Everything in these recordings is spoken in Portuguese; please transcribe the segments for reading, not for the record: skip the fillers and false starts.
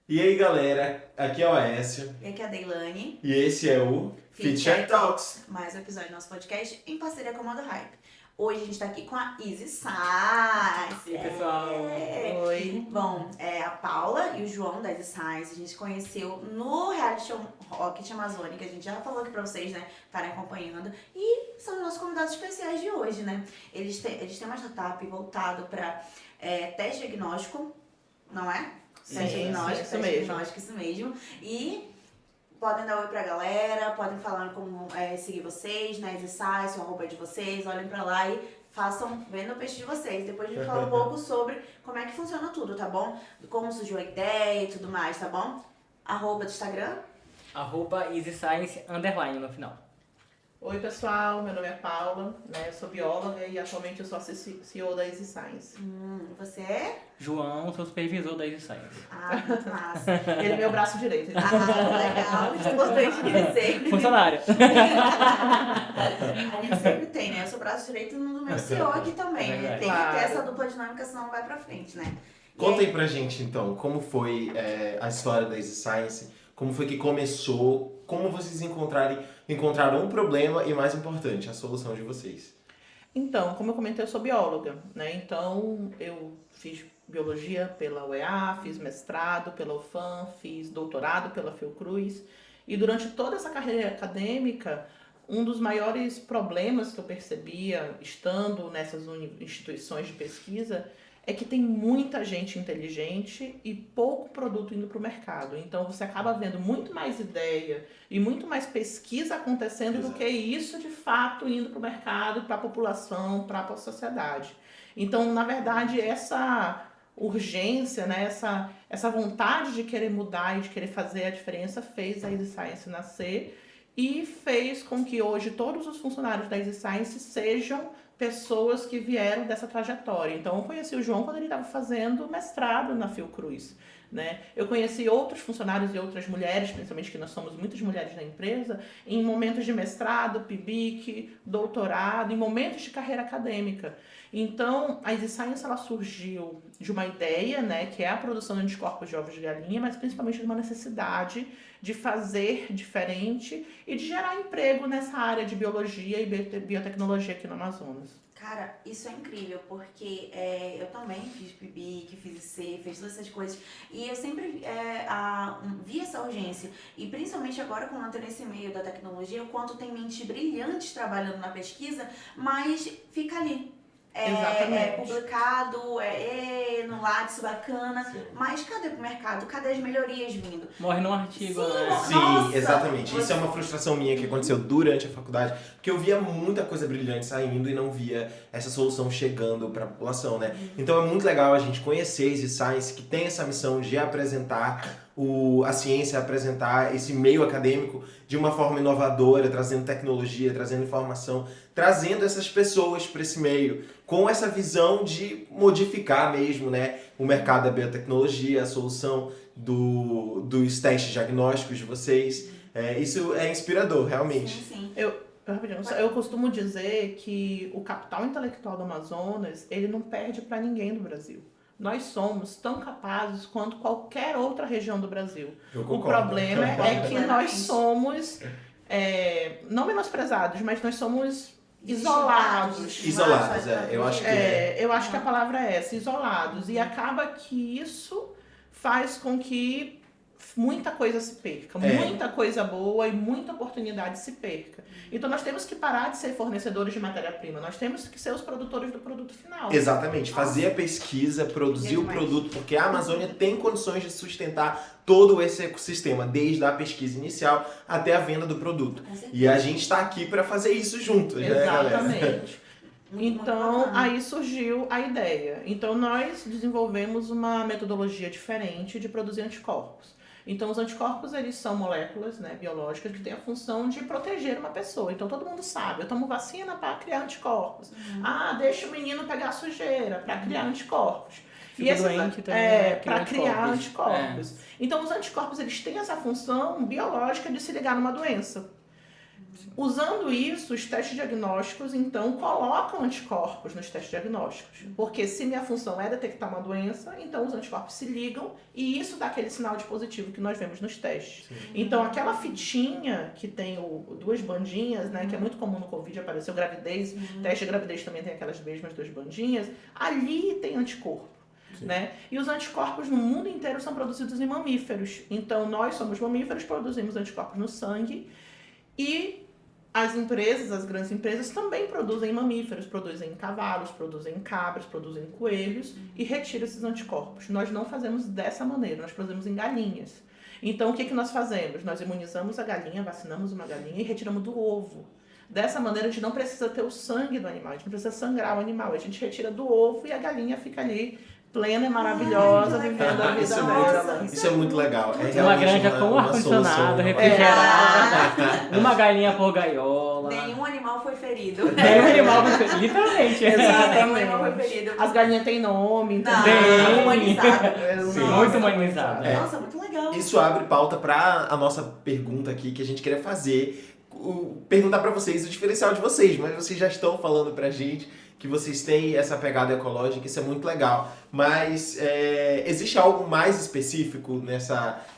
E aí galera, aqui é o Aécio E aqui é a Deilane. e esse é o Feature Talks. Mais um episódio do nosso podcast em parceria com a Modo Hype. Hoje a gente tá aqui com a Easy Science. E aí, pessoal? Oi. Bom, é a Paula e o João da Easy Science. A gente se conheceu no reality show Rocket Amazônia, que a gente já falou aqui pra vocês, né? Estarem acompanhando. E são nossos convidados especiais de hoje, né? Eles têm uma startup voltado pra teste diagnóstico, não é? Teste diagnóstico, isso mesmo. E podem dar oi pra galera, podem falar como seguir vocês, né? Easy Science, o arroba de vocês, olhem pra lá e façam, vendo o peixe de vocês. Depois a gente fala um pouco sobre como é que funciona tudo, tá bom? Como surgiu a ideia e tudo mais, tá bom? Arroba do Instagram. @EasyScience_ no final. Oi pessoal, meu nome é Paula, né? Eu sou bióloga e atualmente eu sou a CEO da Easy Science. Você é? João, sou supervisor da Easy Science. Ah, muito massa. Ele é meu braço direito. Legal, muito importante dizer. Funcionário. A gente sempre tem, né? Eu sou braço direito no meu CEO aqui também, né? Tem que ter essa dupla dinâmica, senão não vai pra frente, né? Conta aí pra gente então, como foi a história da Easy Science, como foi que começou, como vocês encontraram um problema e, mais importante, a solução de vocês. Então, como eu comentei, eu sou bióloga, né? Então, eu fiz biologia pela UEA, fiz mestrado pela UFAM, fiz doutorado pela Fiocruz. E durante toda essa carreira acadêmica, um dos maiores problemas que eu percebia, estando nessas instituições de pesquisa, é que tem muita gente inteligente e pouco produto indo para o mercado. Então você acaba vendo muito mais ideia e muito mais pesquisa acontecendo do que isso de fato indo para o mercado, para a população, para a sociedade. Então, na verdade, essa urgência, né, essa vontade de querer mudar e de querer fazer a diferença fez a Easy Science nascer e fez com que hoje todos os funcionários da Easy Science sejam pessoas que vieram dessa trajetória. Então, eu conheci o João quando ele estava fazendo mestrado na Fiocruz, né? Eu conheci outros funcionários e outras mulheres, principalmente que nós somos muitas mulheres na empresa, em momentos de mestrado, PIBIC, doutorado, em momentos de carreira acadêmica. Então, a Easy Science ela surgiu de uma ideia, né, que é a produção de anticorpos de ovos de galinha, mas principalmente de uma necessidade de fazer diferente e de gerar emprego nessa área de biologia e biotecnologia aqui no Amazonas. Cara, isso é incrível, porque eu também fiz PIBIC, fiz IC, fiz todas essas coisas, e eu sempre vi essa urgência, e principalmente agora quando eu tô nesse meio da tecnologia, o quanto tem mentes brilhantes trabalhando na pesquisa, mas fica ali. Publicado, no Lattes, bacana, Sim. Mas cadê pro mercado? Cadê as melhorias vindo? Morre num artigo, Sim, né? Sim, Nossa! exatamente. Isso é uma frustração minha que aconteceu durante a faculdade, porque eu via muita coisa brilhante saindo e não via essa solução chegando para a população, né? Então é muito legal a gente conhecer a Easy Science, que tem essa missão de apresentar a ciência, apresentar esse meio acadêmico de uma forma inovadora, trazendo tecnologia, trazendo informação, trazendo essas pessoas para esse meio, com essa visão de modificar mesmo, né, o mercado da biotecnologia, a solução dos testes diagnósticos de vocês. Isso é inspirador, realmente. Sim. Eu costumo dizer que o capital intelectual do Amazonas, ele não perde para ninguém do Brasil. Nós somos tão capazes quanto qualquer outra região do Brasil. O problema é que nós somos, não menosprezados, mas nós somos isolados. Isolados, eu acho que Eu acho que a palavra é essa, isolados. E acaba que isso faz com que muita coisa se perca, muita coisa boa e muita oportunidade se perca. Então nós temos que parar de ser fornecedores de matéria-prima, nós temos que ser os produtores do produto final. Exatamente, fazer a pesquisa, produzir o produto, porque a Amazônia tem condições de sustentar todo esse ecossistema, desde a pesquisa inicial até a venda do produto. E a gente está aqui para fazer isso juntos, né, galera? Exatamente. Então, aí surgiu a ideia. Então, nós desenvolvemos uma metodologia diferente de produzir anticorpos. Então, os anticorpos, eles são moléculas, né, biológicas que têm a função de proteger uma pessoa. Então, todo mundo sabe, eu tomo vacina para criar anticorpos. Deixa o menino pegar sujeira para criar anticorpos. Fica doente também, para criar anticorpos. É. Então, os anticorpos, eles têm essa função biológica de se ligar numa doença. Usando isso, os testes diagnósticos, então, colocam anticorpos nos testes diagnósticos. Porque se minha função é detectar uma doença, então os anticorpos se ligam e isso dá aquele sinal de positivo que nós vemos nos testes. Então, aquela fitinha que tem duas bandinhas, né, que é muito comum no Covid, apareceu gravidez, teste de gravidez também tem aquelas mesmas duas bandinhas, ali tem anticorpo. Né? E os anticorpos no mundo inteiro são produzidos em mamíferos. Então, nós somos mamíferos, produzimos anticorpos no sangue e as empresas, as grandes empresas, também produzem mamíferos, produzem cavalos, produzem cabras, produzem coelhos e retiram esses anticorpos. Nós não fazemos dessa maneira, nós produzimos em galinhas. Então, o que nós fazemos? Nós imunizamos a galinha, vacinamos uma galinha e retiramos do ovo. Dessa maneira, a gente não precisa ter o sangue do animal, a gente não precisa sangrar o animal, a gente retira do ovo e a galinha fica ali plena e maravilhosa, vivendo a vida dela. Isso é muito legal. É uma granja com ar-condicionado, refrigerada, uma galinha por gaiola. Nenhum animal foi ferido. Nenhum animal foi ferido, literalmente. Nenhum animal foi ferido. As galinhas têm nome, Não, Tem. humanizado. Sim, muito humanizado. Nossa, muito legal. Isso abre pauta para a nossa pergunta aqui que a gente queria fazer. Perguntar para vocês o diferencial de vocês, mas vocês já estão falando pra gente que vocês têm essa pegada ecológica, isso é muito legal. Mas existe algo mais específico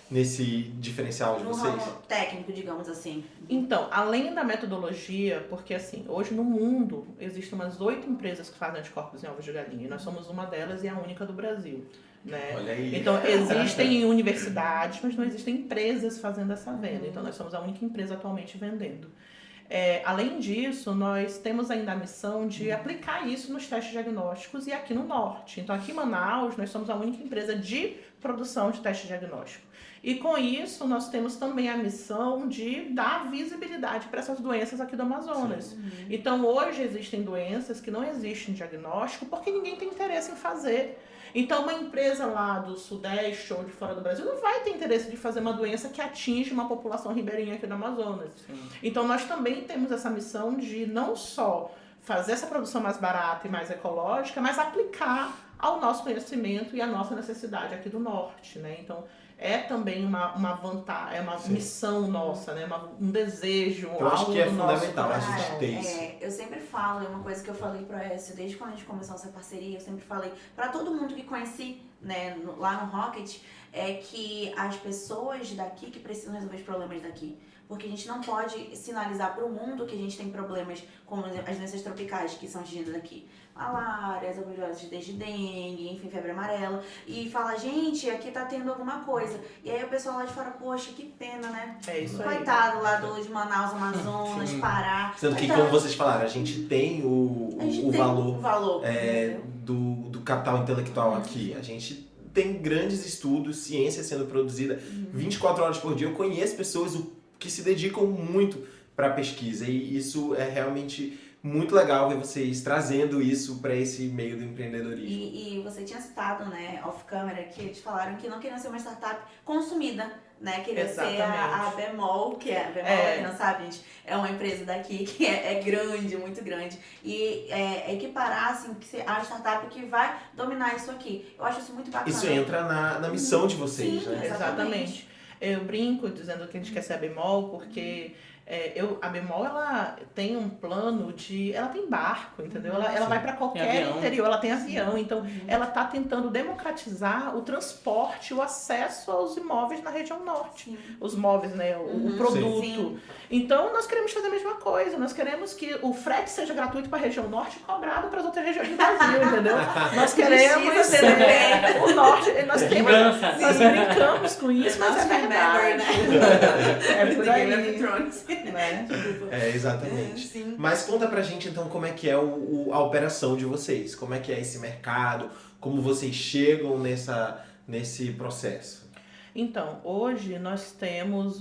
nesse diferencial de No vocês? ramo técnico, digamos assim. Então, além da metodologia, porque assim, hoje no mundo existem umas 8 empresas que fazem anticorpos em ovos de galinha, e nós somos uma delas e a única do Brasil. Né? Olha aí. Então, existem universidades, mas não existem empresas fazendo essa venda. Então, nós somos a única empresa atualmente vendendo. Além disso, nós temos ainda a missão de aplicar isso nos testes diagnósticos e aqui no Norte. Então, aqui em Manaus, nós somos a única empresa de produção de teste diagnóstico. E com isso, nós temos também a missão de dar visibilidade para essas doenças aqui do Amazonas. Então, hoje existem doenças que não existem diagnóstico porque ninguém tem interesse em fazer. Então, uma empresa lá do Sudeste ou de fora do Brasil não vai ter interesse de fazer uma doença que atinge uma população ribeirinha aqui do Amazonas. Então, nós também temos essa missão de não só fazer essa produção mais barata e mais ecológica, mas aplicar ao nosso conhecimento e à nossa necessidade aqui do Norte, né? Então, é também uma vantagem, é uma missão nossa, né? Um desejo, eu acho que é do nosso fundamental a coração. gente ter isso. Eu sempre falo, é uma coisa que eu falei pro Écio, desde quando a gente começou essa parceria, eu sempre falei pra todo mundo que conheci, né, lá no Rocket, é que as pessoas daqui que precisam resolver os problemas daqui. Porque a gente não pode sinalizar para o mundo que a gente tem problemas como as doenças tropicais que são atingidas aqui. Malária, as oviroses desde dengue, enfim, febre amarela. E fala, gente, aqui tá tendo alguma coisa. E aí o pessoal lá de fora, poxa, que pena, né? É isso aí. Coitado lá de Manaus, Amazonas, Pará. Sendo que, como vocês falaram, a gente tem o valor do capital intelectual aqui. A gente tem grandes estudos, ciência sendo produzida 24 horas por dia. Eu conheço pessoas que se dedicam muito para pesquisa e isso é realmente muito legal ver vocês trazendo isso para esse meio do empreendedorismo. E você tinha citado, né, off-camera, que eles falaram que não queriam ser uma startup consumida, né, queria ser a Bemol, que é a Bemol, quem não sabe, gente, é uma empresa daqui que é grande, muito grande, e equiparar, assim, a startup que vai dominar isso aqui. Eu acho isso muito bacana. Isso entra na missão de vocês, Sim, né? Exatamente. Eu brinco dizendo que a gente quer ser a Bemol porque a Bemol, ela tem um plano ela tem barco, entendeu? Ela vai para qualquer interior, ela tem avião, então ela tá tentando democratizar o transporte, o acesso aos imóveis na região norte. Sim. Os móveis, né? O produto. Sim. Então, nós queremos fazer a mesma coisa, nós queremos que o frete seja gratuito para a região norte e cobrado para as outras regiões do Brasil, entendeu? Nós queremos o norte, nós brincamos com isso, mas é verdade. É por aí. Né? Exatamente. Sim. Mas conta pra gente então como é que é a operação de vocês, como é que é esse mercado, como vocês chegam nesse processo. Então, hoje nós temos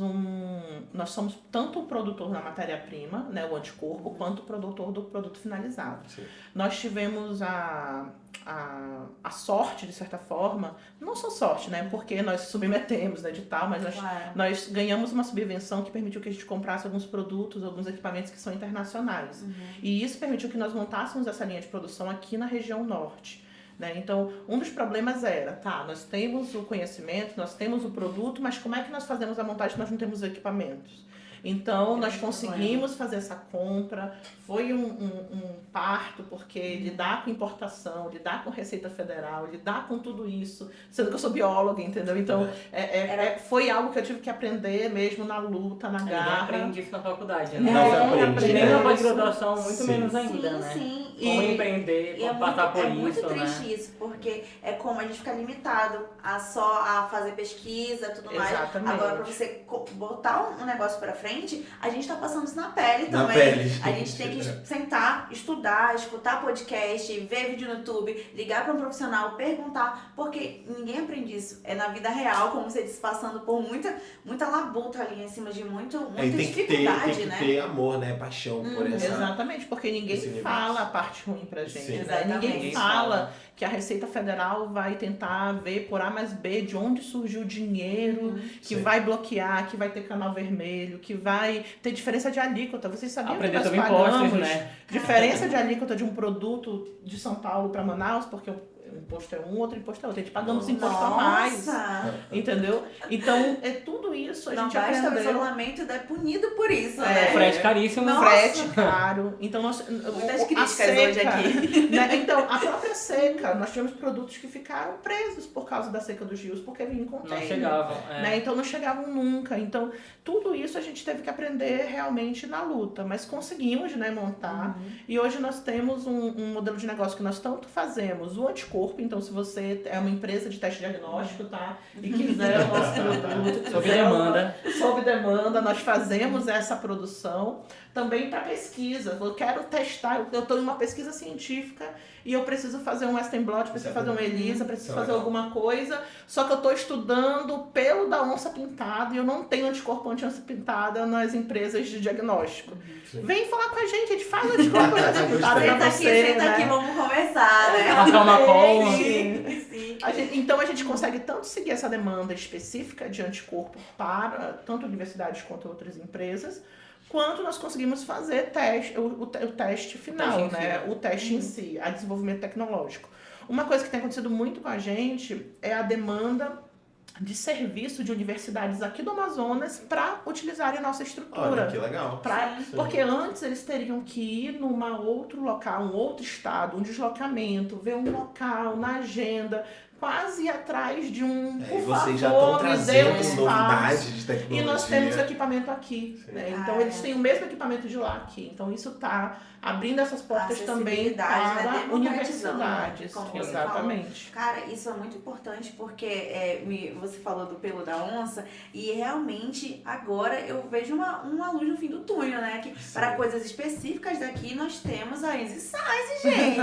nós somos tanto o produtor da matéria-prima, né, o anticorpo, quanto o produtor do produto finalizado. Sim. Nós tivemos a sorte, de certa forma, não só sorte, né, porque nós submetemos no edital, mas nós ganhamos uma subvenção que permitiu que a gente comprasse alguns produtos, alguns equipamentos que são internacionais. E isso permitiu que nós montássemos essa linha de produção aqui na região norte. Né? Então, um dos problemas era, nós temos o conhecimento, nós temos o produto, mas como é que nós fazemos a montagem se nós não temos equipamentos? Então, nós conseguimos fazer essa compra. Foi um parto, porque lidar com importação, lidar com Receita Federal, lidar com tudo isso, sendo que eu sou bióloga, entendeu? Então, foi algo que eu tive que aprender mesmo na luta, na Ninguém garra. aprende isso na faculdade, né? Não aprende, Nem na né? pós-graduação, muito Sim. menos ainda, né? Sim. Como empreender, E como passar por é isso, muito né? triste isso, porque é como a gente fica limitado a só a fazer pesquisa e tudo mais. Exatamente. Agora, pra você botar um negócio pra frente, a gente tá passando isso na pele Na também. pele, A gente tem que sentar, estudar, escutar podcast, ver vídeo no YouTube, ligar pra um profissional, perguntar, porque ninguém aprende isso. É na vida real, como você disse, passando por muita labuta ali em cima de muita Aí tem que dificuldade, né? ter amor, né? Paixão por essa... Exatamente, porque ninguém esse fala a parte ruim pra gente. Sim. Né? Exatamente. Ninguém fala que a Receita Federal vai tentar ver por A mais B de onde surgiu o dinheiro, que Sim. vai bloquear, que vai ter canal vermelho, que vai ter diferença de alíquota. Vocês sabiam Aprender que nós sobre impostos, pagamos né? diferença de alíquota de um produto de São Paulo para Manaus, porque o imposto é um, outro imposto é outro. A gente pagamos imposto a mais. Nossa! Entendeu? Então, tudo isso a Não gente basta o aprendeu. isolamento e é punido por isso, É. né? Frete caríssimo. Nossa. Frete caro. Então, Muitas a críticas seca, hoje aqui. né? Então, a própria seca, nós tivemos produtos que ficaram presos por causa da seca dos rios, porque vinham em Não container. chegavam. Né? Então, não chegavam nunca. Então, tudo isso a gente teve que aprender realmente na luta. Mas conseguimos, né, montar. E hoje nós temos um modelo de negócio que nós tanto fazemos. O anticorpo, então, se você é uma empresa de teste diagnóstico, tá? E quiser o nosso produto, Sob demanda. Sob demanda, nós fazemos essa produção também para pesquisa. Eu quero testar, eu estou em uma pesquisa científica e eu preciso fazer um Western blot, preciso fazer uma ELISA, preciso fazer alguma coisa, só que eu estou estudando o pelo da onça pintada e eu não tenho anticorpo anti-onça pintada nas empresas de diagnóstico. Sim. Vem falar com a gente faz anticorpo anti-onça pintada Senta para aqui, você, senta né? aqui, vamos conversar, né? Marcar uma call. Sim, sim. Então a gente consegue tanto seguir essa demanda específica de anticorpo para tanto universidades quanto outras empresas, quanto nós conseguimos fazer o teste final, O teste em né? si. O teste em si, a desenvolvimento tecnológico. Uma coisa que tem acontecido muito com a gente é a demanda de serviço de universidades aqui do Amazonas para utilizarem nossa estrutura. Olha, que legal. Sim. Porque antes eles teriam que ir numa outro local, um outro estado, um deslocamento, ver um local na agenda, quase ir atrás de um. E Por vocês já favor, estão me dê um trazendo espaço. novidades de tecnologia. E nós temos equipamento aqui, né? Então eles têm o mesmo equipamento de lá aqui. Então isso está abrindo essas portas também Acessibilidade, né? para Democratizando, universidades. como você Exatamente. Cara, isso é muito importante porque você falou do pelo da onça e realmente agora eu vejo uma luz no fim do túnel, né? Que para coisas específicas daqui nós temos a Easy Size, gente.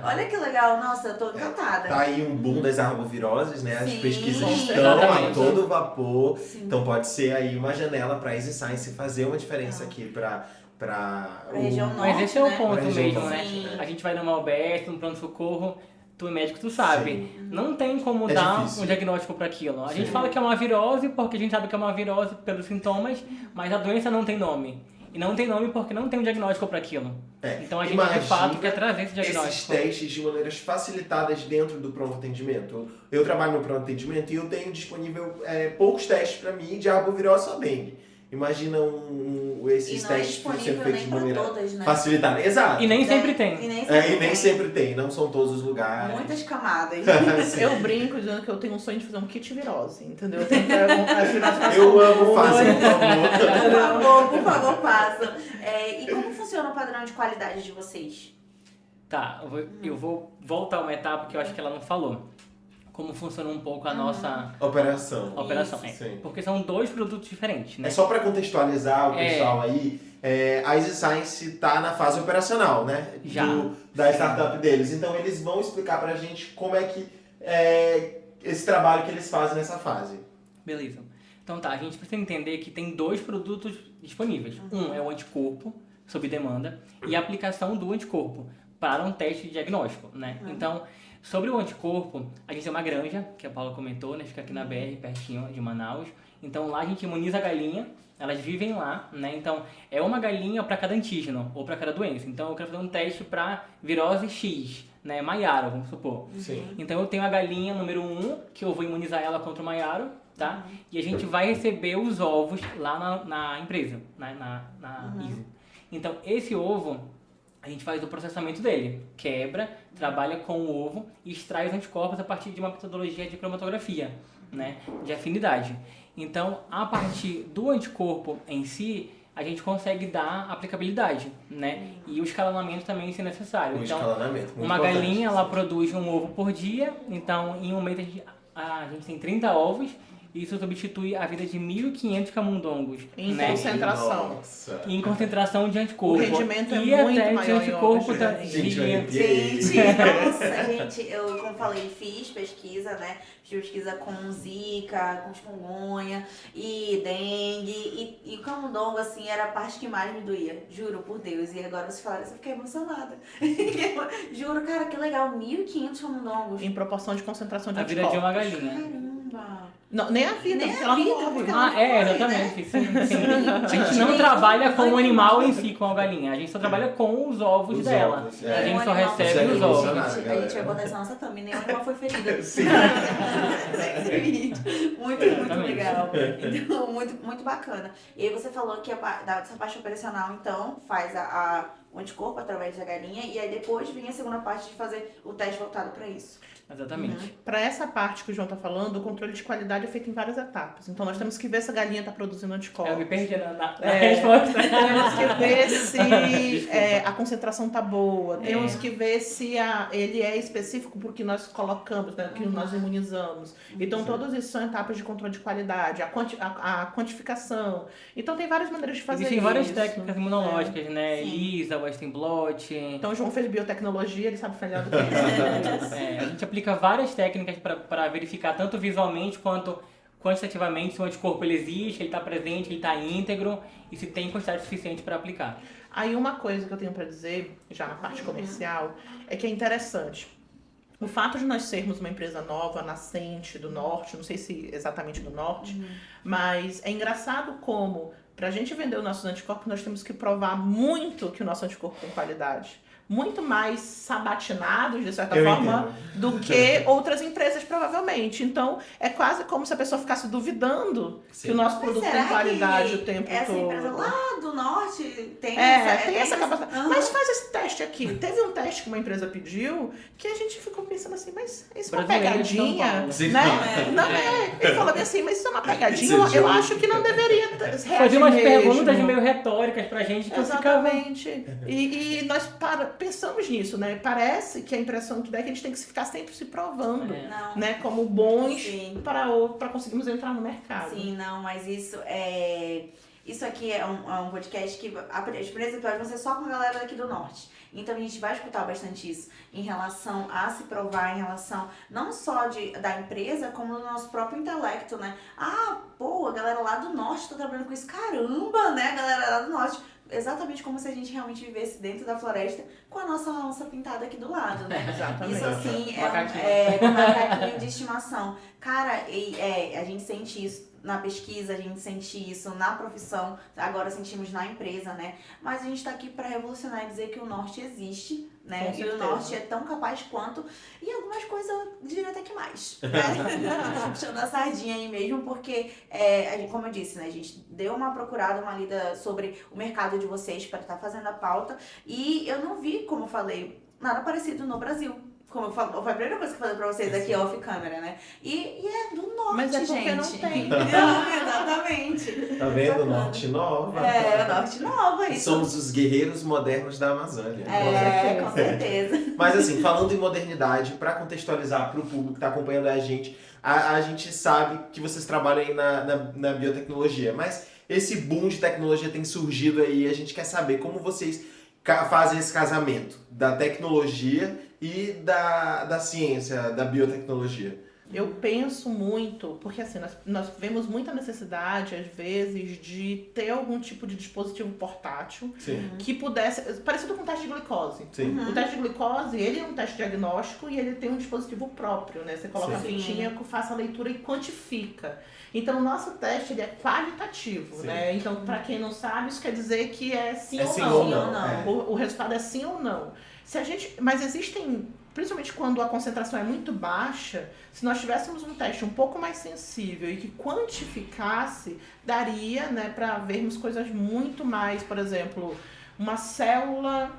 Olha que legal, nossa, eu tô encantada. Tá aí um boom das arboviroses, né? As Sim. pesquisas Sim. estão a Exatamente. todo vapor. Sim. Então pode ser aí uma janela para a Easy Science fazer uma diferença aqui para Pra região norte, Mas esse é o né? ponto Pra região mesmo, norte, né? Sim. A gente vai numa UBS, num pronto-socorro, tu é médico, tu sabe. Sim. Não tem como É dar difícil. um diagnóstico para aquilo. A gente Sim. fala que é uma virose porque a gente sabe que é uma virose pelos sintomas, mas a doença não tem nome. E não tem nome porque não tem um diagnóstico para aquilo. Então a gente, Imagina de fato, quer trazer esse esses diagnóstico. testes de maneiras facilitadas dentro do pronto atendimento. Eu trabalho no pronto atendimento e eu tenho disponível poucos testes para mim de arbovirose ou dengue. Imagina esses E não é testes sendo disponível feitos nem de pra maneira todas, né? facilitada. Exato. E nem sempre E tem. nem E sempre, nem tem. sempre tem, não são todos os lugares. Muitas camadas. Sim. Eu brinco dizendo que eu tenho um sonho de fazer um kit virose, entendeu? Eu tenho que as viroses mais Eu amo comuns. fazer, por favor. Por favor, façam. E como funciona o padrão de qualidade de vocês? Tá, eu vou voltar uma etapa que eu acho que ela não falou. Como funciona um pouco a nossa Operação. operação. Isso. Sim. Porque são dois produtos diferentes, né? É só para contextualizar o É. pessoal aí, a Easy Science está na fase operacional, né? Já. Da startup deles. Então eles vão explicar pra gente como é que esse trabalho que eles fazem nessa fase. Beleza. Então tá, a gente precisa entender que tem dois produtos disponíveis. Um é o anticorpo, sob demanda, e a aplicação do anticorpo para um teste de diagnóstico, né? Então, sobre o anticorpo, a gente tem uma granja, que a Paula comentou, né? Fica aqui na BR, pertinho de Manaus. Então lá a gente imuniza a galinha, elas vivem lá, né? Então é uma galinha para cada antígeno ou para cada doença. Então eu quero fazer um teste para virose X, né, Maiaro, vamos supor. Sim. Então eu tenho a galinha número 1, que eu vou imunizar ela contra o Maiaro, tá? E a gente vai receber os ovos lá na empresa, na Easy. Então esse ovo, a gente faz o processamento dele, quebra, trabalha com o ovo e extrai os anticorpos a partir de uma metodologia de cromatografia, né, de afinidade. Então, a partir do anticorpo em si, a gente consegue dar aplicabilidade, né? E o escalonamento também se necessário. O Então, escalonamento, muito uma importante. galinha, ela produz um ovo por dia, então em um mês a gente tem 30 ovos, e isso substitui a vida de 1.500 camundongos, Em né? concentração. Nossa. Em concentração de anticorpo. O rendimento é e muito até maior de em anticorpo ovos de galinha. Gente, eu de... arrepiei. Gente, nossa, gente, eu, como falei, fiz pesquisa, né? Fiz pesquisa com zika, com chikungunya e dengue. E o camundongo, assim, era a parte que mais me doía. Juro, por Deus. E agora você fala isso, eu fiquei emocionada. Juro, cara, que legal. 1.500 camundongos. Em proporção de concentração de A vida de uma anticorpos. galinha. Caramba. Não, nem a vida, Nem porque a ela vida, não morre. porque ela- Ah, é, exatamente. Sim, sim. A gente não trabalha com o animal em si, com a galinha. A gente só trabalha com os ovos Os dela. ovos, A é. gente Um só animal recebe foi os ferido, ovos. Revolucionário, gente. A galera. gente vai botar isso na nossa thumb, nenhum animal foi ferido. Sim. Muito Exatamente. legal. Então, muito bacana. E aí você falou que dessa parte operacional, então, faz o anticorpo através da galinha e aí depois vem a segunda parte de fazer o teste voltado para isso. Exatamente. Para essa parte que o João está falando, o controle de qualidade é feito em várias etapas. Então nós temos que ver se a galinha está produzindo anticorpos. Eu me perdi na É. resposta. Temos que ver se a concentração tá boa. Temos É. que ver se ele é específico porque nós colocamos, né, que nós imunizamos. Então, todas isso são etapas de controle de qualidade, a quantificação. Então, tem várias maneiras de fazer Existem isso. várias técnicas imunológicas, né? Sim. ELISA, Western blot. Então, o João fez biotecnologia, ele sabe melhor do que isso. A gente aplica várias técnicas para verificar tanto visualmente quanto quantitativamente se o anticorpo ele existe, ele está presente, ele está íntegro e se tem quantidade suficiente para aplicar. Aí, uma coisa que eu tenho para dizer, já na parte comercial, é que é interessante. O fato de nós sermos uma empresa nova, nascente do norte, não sei se exatamente do norte, mas é engraçado como, pra gente vender os nossos anticorpos, nós temos que provar muito que o nosso anticorpo tem qualidade. Muito mais sabatinados, de certa Eu forma, entendo. do que outras empresas, provavelmente. Então, é quase como se a pessoa ficasse duvidando Sim. que o nosso Mas produto será tem qualidade que o tempo essa todo. empresa lá do norte tem Tem essa capacidade. Aham. Mas faz esse teste aqui. Teve um teste que uma empresa pediu que a gente ficou pensando assim, mas isso é uma Brasileiro de São pegadinha, Paulo. Sim. né? Não é. Ele falou assim, mas isso é uma pegadinha. Isso é Eu de acho que não deveria reagir Fazia umas mesmo. perguntas meio retóricas pra gente que eu ficava... Exatamente. E nós pensamos nisso, né? Parece que a impressão que dá é que a gente tem que ficar sempre se provando, É. Não. né? Como bons Sim. para conseguirmos entrar no mercado. Sim, não, mas isso aqui é um podcast que os primeiros episódios vão ser só com a galera daqui do norte. Então a gente vai escutar bastante isso em relação a se provar, em relação não só da empresa, como do nosso próprio intelecto, né? Ah, pô, a galera lá do norte tá trabalhando com isso, caramba, né? A galera lá do norte. Exatamente como se a gente realmente vivesse dentro da floresta com a nossa onça pintada aqui do lado, né? Exatamente. Isso assim Macaquinho. é um macaquinho de estimação. Cara, a gente sente isso na pesquisa, a gente sente isso na profissão, agora sentimos na empresa, né? Mas a gente tá aqui para revolucionar e dizer que o norte existe, né? Com E o certeza. norte é tão capaz quanto, e algumas coisas eu diria até que mais, né? Puxando a sardinha aí mesmo, porque, como eu disse, né? A gente deu uma procurada, uma lida sobre o mercado de vocês para estar fazendo a pauta, e eu não vi, como eu falei, nada parecido no Brasil. Como eu falo, foi a primeira coisa que eu falei pra vocês aqui off câmera, né? E é do norte, Mas é porque gente. não tem. Não, exatamente. Tá vendo? Bacana. Norte Nova. Norte Nova, isso. Somos os guerreiros modernos da Amazônia. Com certeza. Mas assim, falando em modernidade, para contextualizar para o público que está acompanhando a gente sabe que vocês trabalham aí na biotecnologia, mas esse boom de tecnologia tem surgido aí, a gente quer saber como vocês fazem esse casamento da tecnologia e da ciência, da biotecnologia. Eu penso muito, porque assim, nós vemos muita necessidade, às vezes, de ter algum tipo de dispositivo portátil Sim. que pudesse, parecido com o teste de glicose. Sim. O teste de glicose, ele é um teste diagnóstico e ele tem um dispositivo próprio, né? Você coloca Sim. a fitinha que faz a leitura e quantifica. Então, o nosso teste, ele é qualitativo, Sim. né? Então, para quem não sabe, isso quer dizer que é sim É ou sim não. ou não. não. é. O resultado é sim ou não. Mas existem principalmente quando a concentração é muito baixa, se nós tivéssemos um teste um pouco mais sensível e que quantificasse, daria, né, para vermos coisas muito mais, por exemplo, uma célula,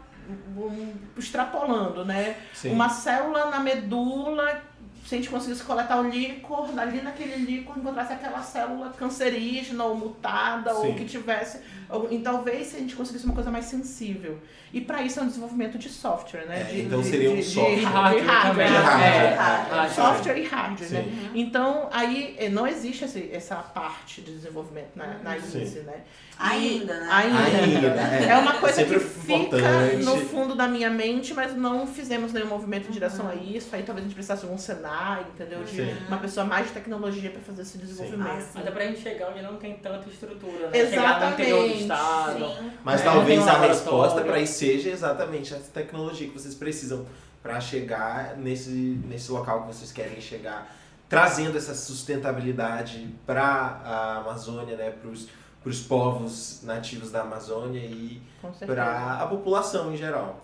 extrapolando, né? Sim. Uma célula na medula, se a gente conseguisse coletar o líquor, ali naquele líquor encontrasse aquela célula cancerígena ou mutada, Sim. ou que tivesse... Ou, talvez se a gente conseguisse uma coisa mais sensível. E para isso é um desenvolvimento de software, né? Então seria um software. De Hardware hardware, também. né? Hardware. Software e hardware, Sim. né? Então, aí não existe essa parte de desenvolvimento na Sim. INSE, né? Ainda, né? Ainda. É uma coisa Sempre que fica importante. no fundo da minha mente, mas não fizemos nenhum movimento em direção a isso. Aí talvez a gente precisasse de um Senai, entendeu? De Sim. uma pessoa mais de tecnologia para fazer esse desenvolvimento. Até pra gente chegar onde não tem tanta estrutura, né? Chegar no interior do Exatamente. estado. Sim. Mas É, talvez tem um a laboratório. resposta para isso seja exatamente essa tecnologia que vocês precisam para chegar nesse local que vocês querem chegar, trazendo essa sustentabilidade para a Amazônia, né, para os povos nativos da Amazônia e Com certeza. para a população em geral.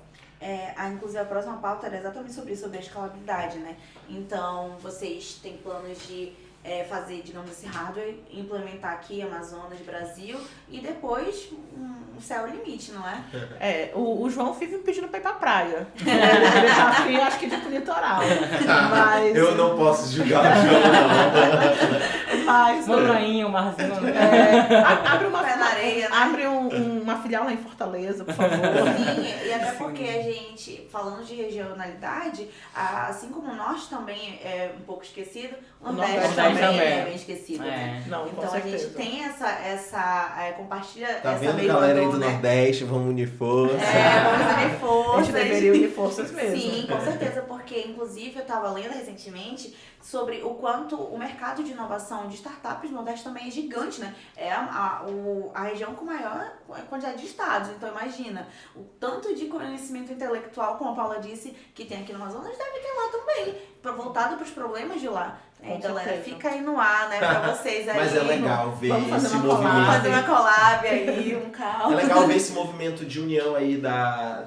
Inclusive, a próxima pauta era exatamente sobre a escalabilidade, né? Então, vocês têm planos de fazer, digamos, esse hardware, implementar aqui Amazonas, Brasil, e depois o céu é o limite, não é? O João vive me pedindo pra ir pra praia. Ele tá afim, eu acho que de ir pro litoral. Mas, Eu não posso julgar o João, não. mas Uma prainha, um marzinho. abre uma, Pé na areia, né? abre uma filial lá em Fortaleza, por favor. Sim, e até Sim. porque a gente, falando de regionalidade, assim como o norte também é um pouco esquecido, o nordeste Nordeste também também. é bem esquecido, né? É. Não, com Então a certeza. gente tem compartilha Tá essa vendo, mesma galera aí dor, do né? Nordeste, vamos unir força. Vamos unir A gente forças. deveria unir forças mesmo. Sim, com certeza, porque inclusive eu estava lendo recentemente sobre o quanto o mercado de inovação de startups no Nordeste também é gigante, né? É a região com maior quantidade de estados, então imagina, o tanto de conhecimento intelectual, como a Paula disse, que tem aqui no Amazonas, deve ter lá também, voltado para os problemas de lá. Com Galera, certeza. fica aí no ar, né, pra vocês aí. Mas é legal ver Vamos fazer esse uma movimento. collab. Fazer uma collab aí, um caos. É legal ver esse movimento de união aí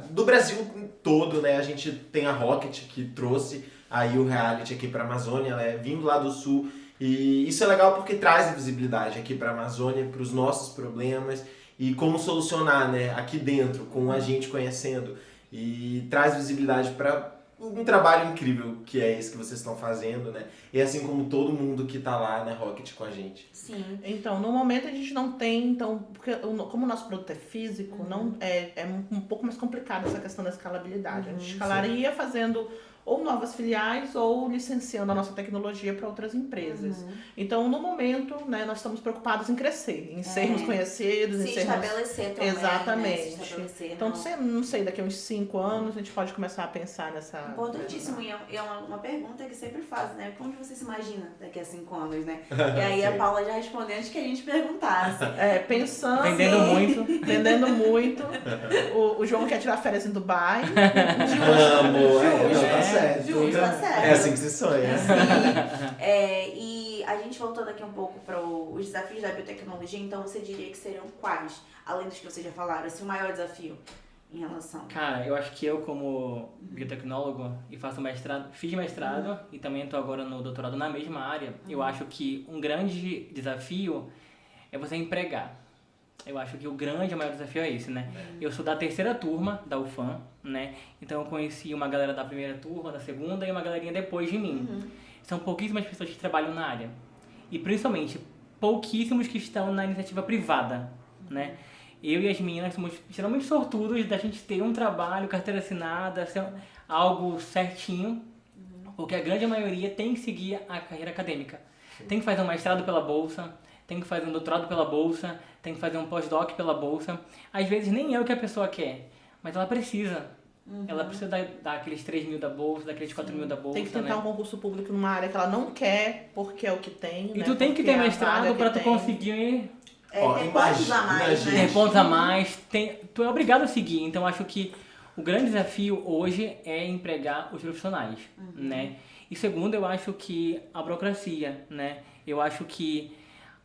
do Brasil todo, né? A gente tem a Rocket que trouxe aí o reality aqui pra Amazônia, né? Vindo lá do sul. E isso é legal porque traz visibilidade aqui pra Amazônia, pros nossos problemas e como solucionar, né? Aqui dentro, com a gente conhecendo. E traz visibilidade para um trabalho incrível que é esse que vocês estão fazendo, né? E assim como todo mundo que tá lá na Rocket com a gente. Sim. Então, no momento a gente não tem, então, porque como o nosso produto é físico, não é um pouco mais complicado essa questão da escalabilidade. A gente escalaria fazendo ou novas filiais ou licenciando a nossa tecnologia para outras empresas. Então, no momento, né, nós estamos preocupados em crescer, em sermos conhecidos, em Se sermos... estabelecer também, Exatamente. né? Se estabelecer, Então, não. não sei, daqui a uns 5 anos a gente pode começar a pensar nessa... Importantíssimo, e é uma pergunta que sempre fazem, né? Onde você se imagina daqui a 5 anos, né? E aí a Sim. Paula já respondeu antes que a gente perguntasse. Pensando... Vendendo muito. Vendendo muito. O João quer tirar férias em Dubai. Amo, tá certo. Justo, tá certo. É assim que se sonha. E a gente voltando aqui um pouco para os desafios da biotecnologia, então você diria que seriam quais? Além dos que vocês já falaram, assim, o maior desafio em relação? Cara, eu acho que eu, como biotecnólogo e faço mestrado, fiz mestrado e também estou agora no doutorado na mesma área, eu acho que um grande desafio é você empregar. Eu acho que o maior desafio é esse, né? Eu sou da terceira turma da UFAM, né? Então eu conheci uma galera da primeira turma, da segunda e uma galerinha depois de mim. São pouquíssimas pessoas que trabalham na área. E principalmente, pouquíssimos que estão na iniciativa privada, né? Eu e as meninas somos extremamente sortudos da gente ter um trabalho, carteira assinada, algo certinho, porque a grande maioria tem que seguir a carreira acadêmica. Tem que fazer um mestrado pela bolsa, tem que fazer um doutorado pela bolsa, tem que fazer um pós-doc pela bolsa. Às vezes nem é o que a pessoa quer, mas ela precisa. Ela precisa dar aqueles 3 mil da bolsa, daqueles 4 mil da bolsa, Tem que tentar né? um concurso público numa área que ela não quer, porque é o que tem, E né? tu tem que Porque ter é a mestrado vaga pra que tu tem. conseguir Ó, Tem pontos a mais, imagina, né? ter pontos a mais. Tu é obrigado a seguir. Então, acho que o grande desafio hoje é empregar os profissionais, né? E segundo, eu acho que a burocracia, né? Eu acho que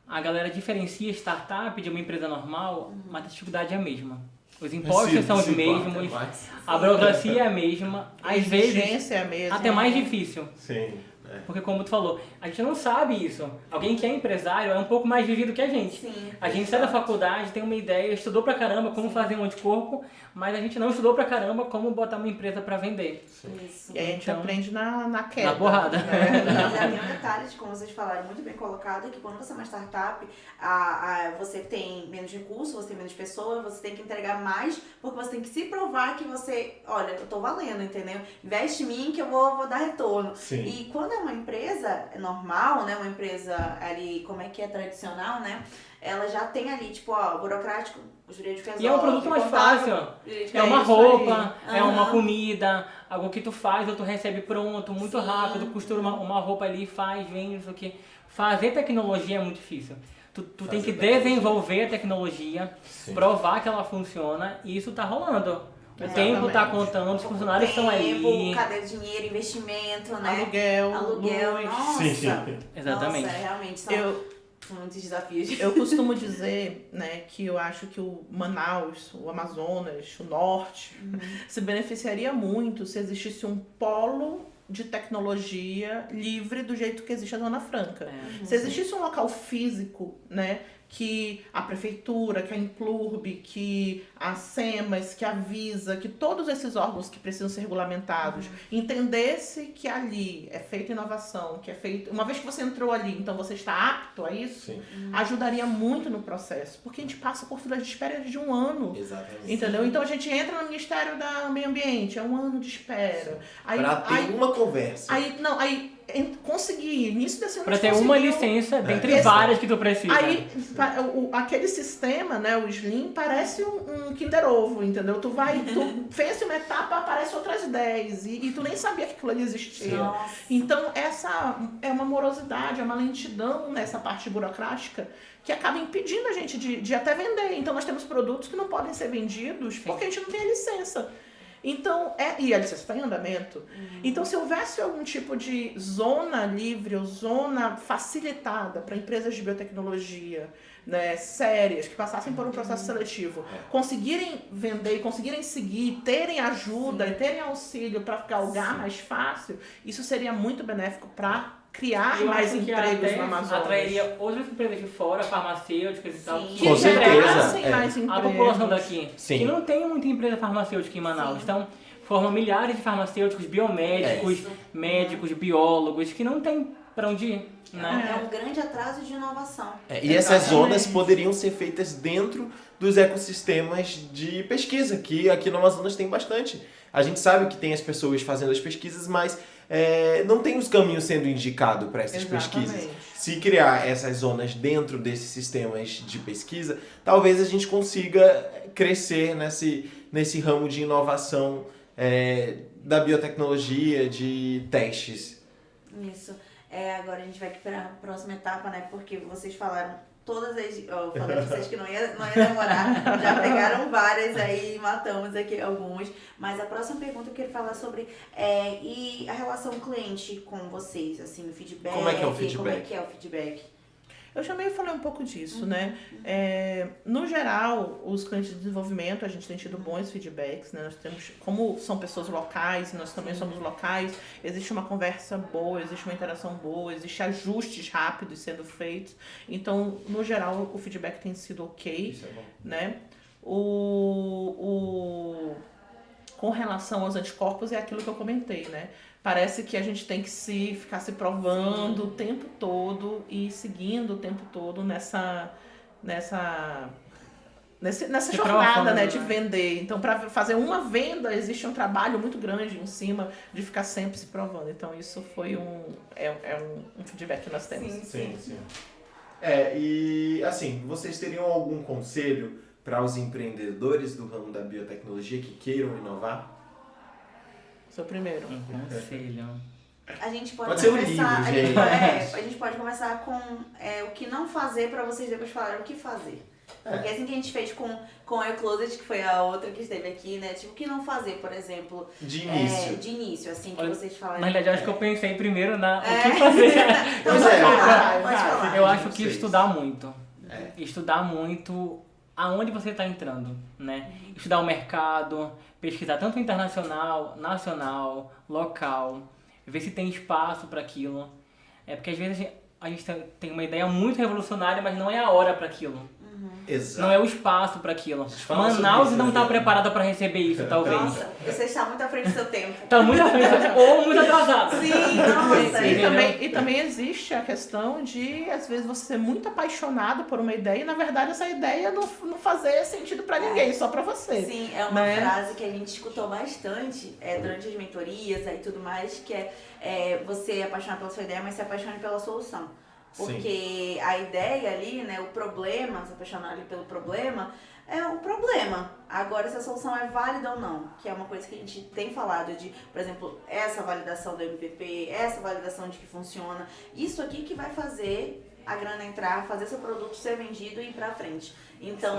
a galera diferencia startup de uma empresa normal, mas a dificuldade é a mesma. Os impostos são os mesmos, a burocracia é a mesma, A às vezes exigência é a mesma. até mais difícil. Sim. Porque como tu falou, a gente não sabe isso. Alguém que é empresário é um pouco mais vivido que a gente. Sim. A gente sai da faculdade, tem uma ideia, estudou pra caramba como fazer um anticorpo, mas a gente não estudou pra caramba como botar uma empresa pra vender. Isso. E a gente Então, aprende na queda. na porrada. Né? E ainda tem um detalhe de como vocês falaram, muito bem colocado, que quando você é uma startup, você tem menos recursos, você tem menos pessoas, você tem que entregar mais, porque você tem que se provar que você, olha, eu tô valendo, entendeu? Investe em mim que eu vou dar retorno. Sim. E quando é uma empresa normal, né, uma empresa ali, como é que é tradicional, né, ela já tem ali, tipo, ó, burocrático, os direitos de E é um produto mais contábil, fácil. direito de É uma isso roupa, aí. é uma Aham. comida, algo que tu faz ou tu recebe pronto, muito Sim. rápido, costura uma roupa ali, faz, vende, isso aqui. Fazer tecnologia é muito difícil. Tu tem que desenvolver a tecnologia, Sim. provar que ela funciona e isso tá rolando. O Exatamente. tempo tá contando, os funcionários estão ali. Cadê o dinheiro, investimento, né? Aluguel, Aluguel, luz. nossa. Sim. Exatamente. Nossa, realmente são muitos desafios. Eu costumo dizer, né, que eu acho que o Manaus, o Amazonas, o Norte, se beneficiaria muito se existisse um polo de tecnologia livre do jeito que existe a Zona Franca. Se existisse um local físico, né, que a prefeitura, que a Implurb, que a SEMAS, que a Visa, que todos esses órgãos que precisam ser regulamentados entendesse que ali é feita inovação, que é feito, uma vez que você entrou ali, então você está apto a isso, Sim. ajudaria muito no processo, porque a gente passa por filas de espera de 1 ano. Exatamente. Entendeu? Então a gente entra no Ministério do Meio Ambiente, é 1 ano de espera. Aí, Pra ter uma conversa. conseguir, início desse ano Pra a gente ter uma conseguiu. licença dentre Esse- várias que tu precisa. Aí, aquele sistema, né, o Slim, parece um Kinder Ovo, entendeu? Tu fez uma etapa, aparece outras 10, e tu nem sabia que aquilo ali existia. Nossa. Então, essa é uma morosidade, é uma lentidão nessa parte burocrática que acaba impedindo a gente de até vender. Então, nós temos produtos que não podem ser vendidos porque a gente não tem a licença. Então, e a licença está em andamento. Então, se houvesse algum tipo de zona livre ou zona facilitada para empresas de biotecnologia, né, sérias, que passassem por um processo seletivo, conseguirem vender e conseguirem seguir, terem ajuda e terem auxílio para galgar mais fácil, isso seria muito benéfico para criar Eu mais acho que empregos até no Amazonas. atrairia outras empresas de fora, farmacêuticas e tal. Sim. que Com certeza, gerassem é. mais A empregos. população daqui, Sim. que não tem muita empresa farmacêutica em Manaus, então formam milhares de farmacêuticos, biomédicos, médicos, biólogos, que não tem pra onde ir, né? É um grande atraso de inovação. E essas Exatamente. zonas poderiam ser feitas dentro dos ecossistemas de pesquisa, que aqui no Amazonas tem bastante. A gente sabe que tem as pessoas fazendo as pesquisas, mas não tem os caminhos sendo indicados para essas Exatamente. pesquisas. Se criar essas zonas dentro desses sistemas de pesquisa, talvez a gente consiga crescer nesse ramo de inovação da biotecnologia, de testes. Isso. Agora a gente vai para a próxima etapa, né? Porque vocês falaram todas as... Eu falei pra vocês que não ia demorar. Já pegaram várias aí, matamos aqui algumas. Mas a próxima pergunta eu quero falar sobre... e a relação cliente com vocês? Assim, o feedback. Como é que é o feedback? Como é que é o feedback? Eu já meio falei um pouco disso, né? No geral, os clientes de desenvolvimento, a gente tem tido bons feedbacks, né? Nós temos, como são pessoas locais, nós também somos locais, existe uma conversa boa, existe uma interação boa, existe ajustes rápidos sendo feitos. Então, no geral, o feedback tem sido ok, Isso é bom. né? Com relação aos anticorpos, é aquilo que eu comentei, né? Parece que a gente tem que ficar se provando o tempo todo e seguindo o tempo todo nessa jornada, prova, né, né? de vender. Então, para fazer uma venda, existe um trabalho muito grande em cima de ficar sempre se provando. Então, isso foi um feedback que nós temos. Sim. E assim, vocês teriam algum conselho para os empreendedores do ramo da biotecnologia que queiram inovar? Seu primeiro. Um conselho. A gente pode, Pode ser um começar... livro, gente. a gente pode começar com o que não fazer para vocês depois falarem o que fazer. Porque assim que a gente fez com a Closet, que foi a outra que esteve aqui, né? Tipo, o que não fazer, por exemplo. De início. De início, assim, que Olha, vocês falarem. Na realidade, eu acho que eu pensei primeiro o que fazer. Então, Pois pode é. falar, pode Vai. falar. Eu acho que Vocês. estudar muito. É. Estudar muito aonde você está entrando, né? Estudar o mercado, pesquisar tanto internacional, nacional, local, ver se tem espaço para aquilo. Porque às vezes a gente tem uma ideia muito revolucionária, mas não é a hora para aquilo. Exato. Não é o espaço para aquilo. fala sobre Manaus isso, não está né? preparada para receber isso, talvez. Nossa, você está muito à frente do seu tempo. Tá muito à frente ou muito atrasado. Sim, nossa. E também existe a questão de, às vezes, você ser muito apaixonado por uma ideia e, na verdade, essa ideia não fazer sentido pra ninguém, só pra você. Sim, é uma né? frase que a gente escutou bastante durante as mentorias e tudo mais, que é você apaixonar pela sua ideia, mas se apaixone pela solução. Porque a ideia ali, né, o problema, se apaixonar ali pelo problema, é um problema. Agora, se a solução é válida ou não, que é uma coisa que a gente tem falado de, por exemplo, essa validação do MVP, essa validação de que funciona, isso aqui que vai fazer a grana entrar, fazer seu produto ser vendido e ir pra frente. Então,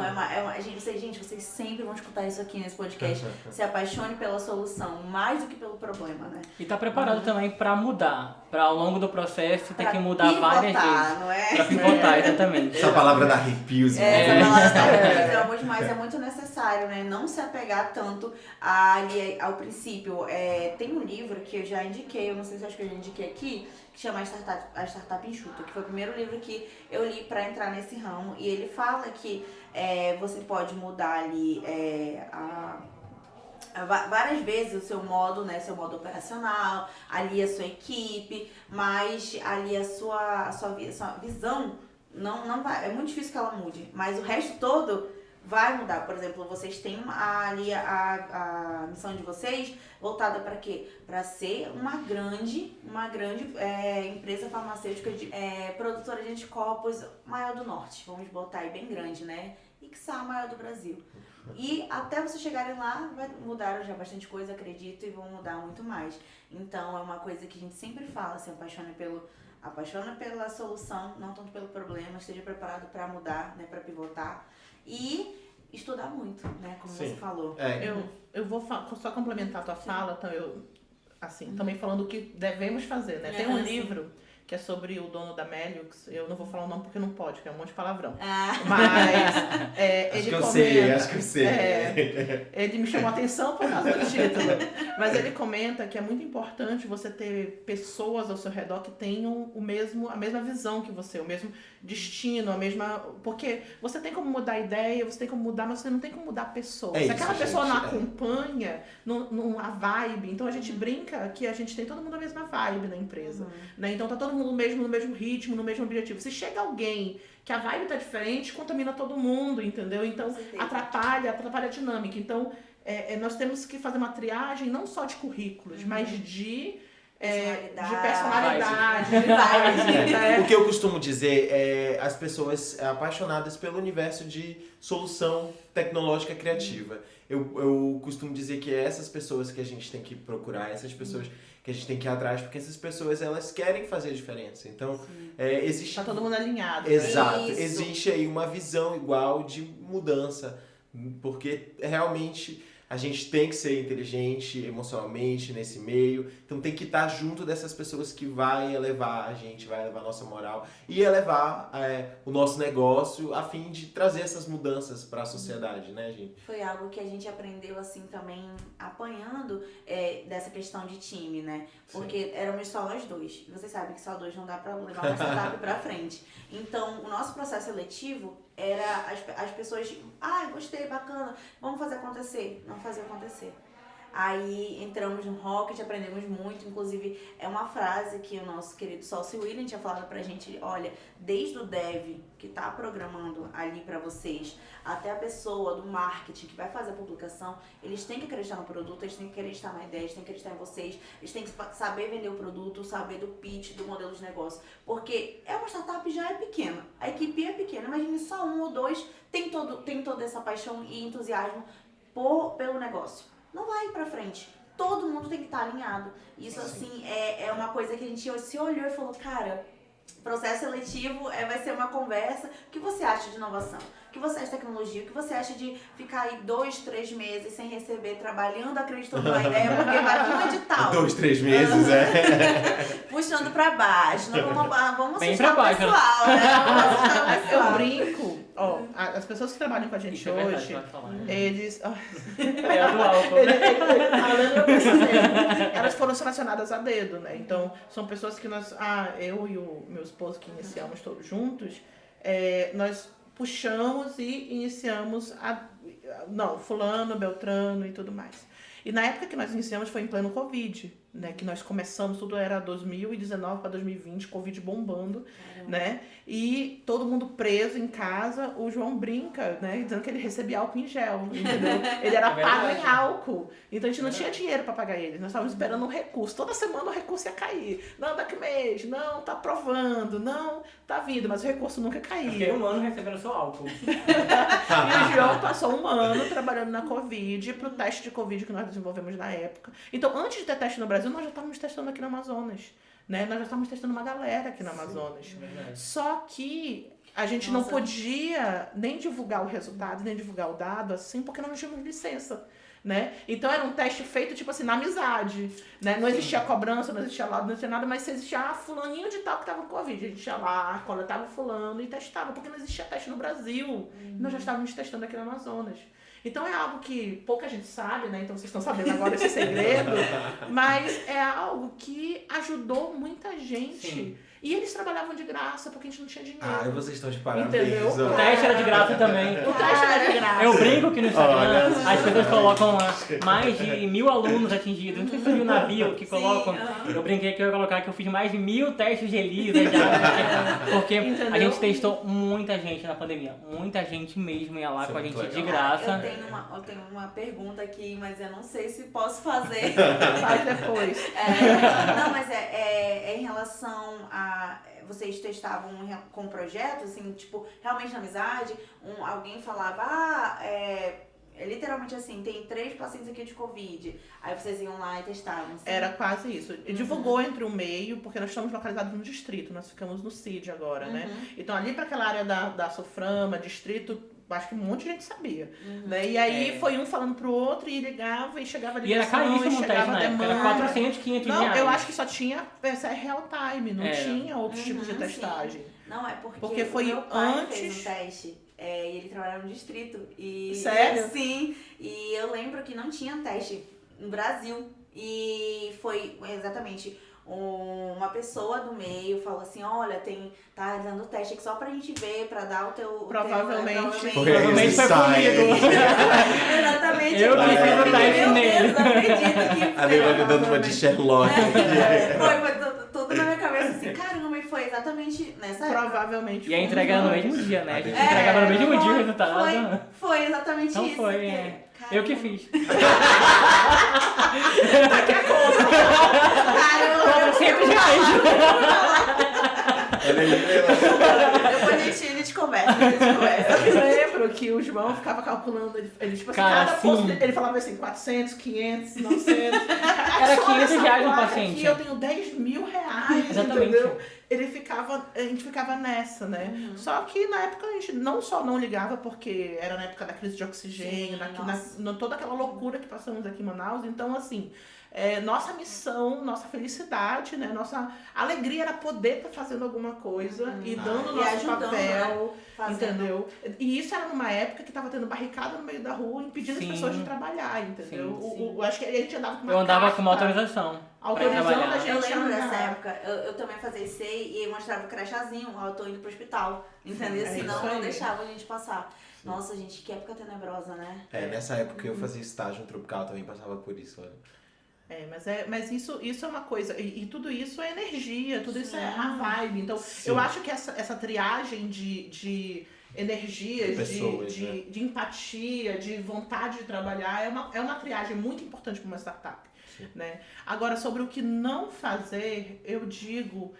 gente, vocês sempre vão escutar isso aqui nesse podcast. Se apaixone pela solução, mais do que pelo problema, né? E tá preparado também para mudar. Para ao longo do processo ter Pra que mudar pivotar, várias vezes. não é? Pra pivotar, exatamente. Essa palavra dá arrepios. Essa palavra da arrepios, mas é muito necessário, né? Não se apegar tanto ao princípio. Tem um livro que eu já indiquei, eu não sei se acho que eu já indiquei aqui, que chama A Startup Enxuta, que foi o primeiro livro que eu li para entrar nesse ramo. E ele fala que você pode mudar ali várias vezes o seu modo, né, seu modo operacional, ali a sua equipe, mas ali a sua visão não vai, é muito difícil que ela mude, mas o resto todo vai mudar. Por exemplo, vocês têm ali a missão de vocês voltada para quê? Para ser uma grande empresa farmacêutica produtora de anticorpos maior do norte, vamos botar aí bem grande, né? E que a maior do Brasil. E até vocês chegarem lá, mudaram já bastante coisa, acredito, e vão mudar muito mais. Então, é uma coisa que a gente sempre fala, se apaixona pela solução, não tanto pelo problema, esteja preparado para mudar, né, para pivotar. E estudar muito, né, como você falou. Eu vou só complementar a tua fala, então também falando o que devemos fazer, né? Tem um livro que é sobre o dono da Meliux, eu não vou falar o nome porque não pode, que é um monte de palavrão. Mas acho que eu sei. Ele me chamou a atenção por causa do título. Mas ele comenta que é muito importante você ter pessoas ao seu redor que tenham a mesma visão que você, o mesmo destino, porque você tem como mudar a ideia, você tem como mudar, mas você não tem como mudar a pessoa. Se aquela pessoa não acompanha a vibe, então a gente brinca que a gente tem todo mundo a mesma vibe na empresa. Né? Então tá todo mundo no mesmo ritmo, no mesmo objetivo. Se chega alguém que a vibe tá diferente, contamina todo mundo, entendeu? Então atrapalha a dinâmica. Então nós temos que fazer uma triagem não só de currículos, mas de personalidade, de vibe. O que eu costumo dizer é as pessoas apaixonadas pelo universo de solução tecnológica criativa. Eu costumo dizer que é essas pessoas que a gente tem que procurar, essas pessoas que a gente tem que ir atrás, porque essas pessoas, elas querem fazer a diferença. Então, existe... Tá todo mundo alinhado. Exato. Isso. Existe aí uma visão igual de mudança, porque realmente a gente tem que ser inteligente emocionalmente nesse meio, então tem que estar junto dessas pessoas que vai elevar a gente, vai elevar a nossa moral e elevar o nosso negócio a fim de trazer essas mudanças para a sociedade, né, gente? Foi algo que a gente aprendeu assim também apanhando dessa questão de time, né? Porque éramos só nós dois. E vocês sabem que só dois não dá pra levar uma startup pra frente. Então, o nosso processo seletivo era as pessoas, gostei, bacana, vamos fazer acontecer. Não fazer acontecer. Aí entramos no Rocket, aprendemos muito, inclusive é uma frase que o nosso querido sócio William tinha falado pra gente, olha, desde o dev que tá programando ali pra vocês, até a pessoa do marketing que vai fazer a publicação, eles têm que acreditar no produto, eles têm que acreditar na ideia, eles têm que acreditar em vocês, eles têm que saber vender o produto, saber do pitch, do modelo de negócio, porque uma startup já é pequena, a equipe é pequena, imagine só um ou dois tem toda essa paixão e entusiasmo pelo negócio. Não vai pra frente. Todo mundo tem que estar alinhado. Isso, assim, é uma coisa que a gente se olhou e falou, cara, processo seletivo vai ser uma conversa. O que você acha de inovação? O que você acha de tecnologia? O que você acha de ficar aí 2, 3 meses sem receber, trabalhando, acreditando na ideia, porque vai vir um edital. 2, 3 meses, Puxando pra baixo. Não, vamos Bem assustar pra o baixo, pessoal, né? Vamos assustar o Eu pessoal. brinco, ó, as pessoas que trabalham com a gente Isso é verdade, hoje, pode falar. eles. É a do álcool. Além do pensamento, elas foram selecionadas a dedo, né? Então, são pessoas que nós. Eu e o meu esposo que iniciamos todos juntos, nós puxamos e iniciamos não, fulano, beltrano e tudo mais. E na época que nós iniciamos foi em pleno Covid, né? Que nós começamos, tudo era 2019 para 2020, Covid bombando, né? E todo mundo preso em casa, o João brinca, né? Dizendo que ele recebia álcool em gel, entendeu? Ele era É pago em verdade. álcool. Então a gente não tinha dinheiro para pagar ele. Nós estávamos esperando um recurso. Toda semana o recurso ia cair. Não, daqui a mês. Não, tá aprovando. Não, tá vindo. Mas o recurso nunca Eu fiquei caía. um ano recebendo seu álcool. E o João passou um ano trabalhando na Covid, pro teste de Covid que nós desenvolvemos na época. Então, antes de ter teste no Brasil, nós já estávamos testando aqui no Amazonas. Né? Nós já estávamos testando uma galera aqui no Amazonas. Verdade. Só que a gente não podia nem divulgar o resultado, nem divulgar o dado assim, porque nós não tínhamos licença. Né? Então era um teste feito, tipo assim, na amizade. Né? Não existia cobrança, não existia laudo, não existia nada, mas se existia fulaninho de tal que tava com Covid. A gente ia lá, coletava fulano e testava, porque não existia teste no Brasil. Nós já estávamos testando aqui no Amazonas. Então é algo que pouca gente sabe, né? Então vocês estão sabendo agora esse segredo. Mas é algo que ajudou muita gente. Sim. E eles trabalhavam de graça, porque a gente não tinha dinheiro. E vocês estão de parabéns. Entendeu? O ó. teste era de graça também. O teste era de graça. Eu brinco que no Instagram Olha as pessoas colocam lá mais de 1.000 alunos atingidos. Não sei se você viu na bio que colocam. Eu brinquei que eu ia colocar que eu fiz mais de 1.000 testes de ELISA já. Porque a Entendeu? gente testou muita gente na pandemia. Muita gente mesmo ia lá Isso é com a muito gente de legal. graça. Eu tenho uma pergunta aqui, mas eu não sei se posso fazer. Faz depois. Não, mas é em relação a... Vocês testavam com projetos, assim, tipo, realmente na amizade, alguém falava, literalmente assim, tem 3 pacientes aqui de Covid. Aí vocês iam lá e testavam. Assim. Era quase isso. E divulgou entre o meio, porque nós estamos localizados no distrito, nós ficamos no CID agora, né? Então ali para aquela área da Soframa, distrito, acho que um monte de gente sabia. Né? E aí foi um falando pro outro e ligava e chegava a E era ligação, caríssimo o teste chegava na época. Era demanda. 400, 500 Não, reais. eu acho que só tinha PCR real time, não Era. tinha outros tipos de Sim. testagem. Não, é Porque foi o meu pai antes- fez um teste. E ele trabalhava no distrito. E, Sério? Sim. E eu lembro que não tinha teste no Brasil. E foi exatamente uma pessoa do meio falou assim, olha, tá dando teste aqui só pra gente ver, pra dar o teu... Provavelmente. Foi Provavelmente esse foi sai. comigo. Exatamente. Eu que falei, fiz o teste meu nele. Deus, não acredito que A Levane dando uma de Sherlock. Foi tudo na minha cabeça assim, caramba, e foi exatamente nessa época. Provavelmente. E a foi entrega era no nós. mesmo dia, né? A gente É, entregava no mesmo dia o foi- resultado. Foi exatamente Então isso. foi, porque, é. caramba, Eu que fiz. Caramba, 400 reais. Ela depois a gente conversa, a gente conversa. Eu lembro que o João ficava calculando, ele tipo assim, Cara, cada posto, sim. ele falava assim, 400, 500, 900. Era Só 500 nessa reais um placa paciente. aqui eu tenho 10 mil reais, Exatamente. entendeu? A gente ficava nessa, né? Só que na época a gente não só não ligava, porque era na época da crise de oxigênio, Sim, toda aquela loucura que passamos aqui em Manaus, então assim... nossa missão, nossa felicidade, né? Nossa alegria era poder estar fazendo alguma coisa e dando o E nosso ajudando, papel, Fazendo. entendeu? E isso era numa época que tava tendo barricada no meio da rua, impedindo Sim. as pessoas de trabalhar, entendeu? Sim, Eu acho que a gente andava com uma Eu andava com uma carta autorização. autorizando trabalhar. a Eu gente a lembro dessa andar. época, eu também fazia isso e mostrava o crachazinho, ó, eu tô indo pro hospital, entendeu? É Senão isso não aí. deixava a gente passar. Nossa, gente, que época tenebrosa, né? nessa época eu fazia estágio no Tropical, também passava por isso. Olha. Mas isso é uma coisa, e tudo isso é energia, tudo isso é Sim. a vibe. Então, Sim. eu acho que essa triagem de energias, De pessoas, de empatia, de vontade de trabalhar, é uma triagem muito importante para uma startup. Né? Agora, sobre o que não fazer, eu digo,